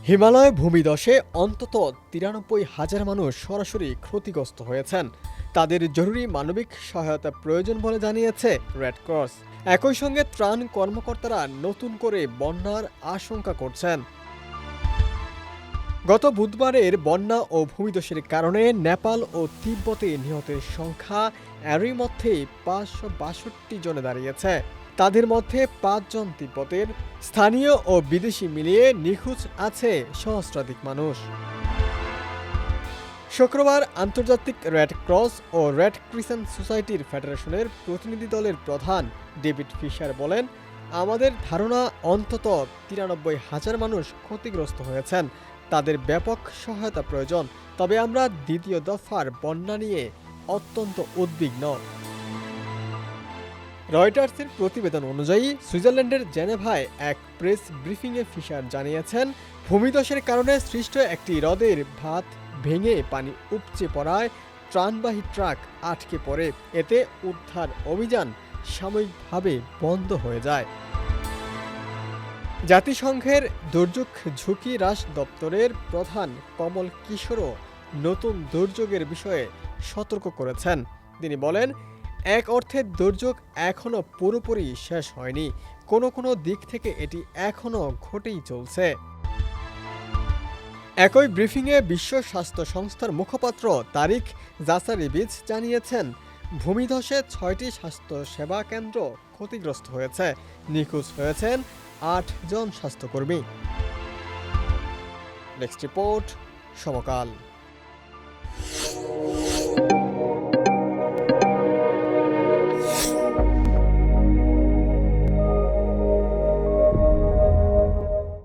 হিমালয় ভূমিধসে অন্তত ৯৩,০০০ মানুষ সরাসরি ক্ষতিগ্রস্ত হয়েছেন। তাদের জরুরি মানবিক সহায়তা প্রয়োজন বলে জানিয়েছে রেড ক্রস। একই সঙ্গে ত্রাণ কর্মকর্তারা নতুন করে বন্যার আশঙ্কা করছেন। গত বুধবারের বন্যা ও ভূমিধসের কারণে নেপাল ও তিব্বতে নিহতের সংখ্যা এরই মধ্যে ৫৬২ জনে দাঁড়িয়েছে। তাদের মধ্যে ৫ জন তিব্বতের, স্থানীয় ও বিদেশি মিলিয়ে নিখোঁজ আছে সহস্রাধিক মানুষ। শুক্রবার আন্তর্জাতিক রেড ক্রস ও রেড ক্রিসেন্ট সোসাইটির ফেডারেশনের প্রতিনিধি দলের প্রধান ডেভিড ফিশার বলেন, আমাদের ধারণা অন্তত ৯৩,০০০ মানুষ ক্ষতিগ্রস্ত হয়েছেন। তাদের ব্যাপক সহায়তা প্রয়োজন। তবে আমরা দ্বিতীয় দফার বন্যা নিয়ে অত্যন্ত উদ্বিগ্ন। রয়টার্সের প্রতিবেদন অনুযায়ী সুইজারল্যান্ডের জেনেভায় এক প্রেস ব্রিফিংয়ে ফিশার জানিয়েছেন, ভূমিধসের কারণে সৃষ্ট একটি হ্রদের বাঁধ ভেঙে পানি উপচে পড়ায় ত্রাণবাহী ট্রাক আটকে পড়ে। এতে উদ্ধার অভিযান সাময়িকভাবে বন্ধ হয়ে যায়। জাতিসংঘের দুর্যোগ ঝুঁকি হ্রাস দপ্তরের প্রধান কমল কিশোরও নতুন দুর্যোগের বিষয়ে সতর্ক করেছেন। তিনি বলেন, এক অর্থে দুর্যোগ এখনও পুরোপুরি শেষ হয়নি। কোনো কোনো দিক থেকে এটি এখনও ঘটেই চলছে। একই ব্রিফিংয়ে বিশ্ব স্বাস্থ্য সংস্থার মুখপাত্র তারিক জাসারিভিচ জানিয়েছেন, ভূমিধসে ৬টি স্বাস্থ্য সেবা কেন্দ্র ক্ষতিগ্রস্ত হয়েছে। নিখোঁজ হয়েছেন ৮ জন স্বাস্থ্যকর্মী। নেক্সট রিপোর্ট, সমকাল।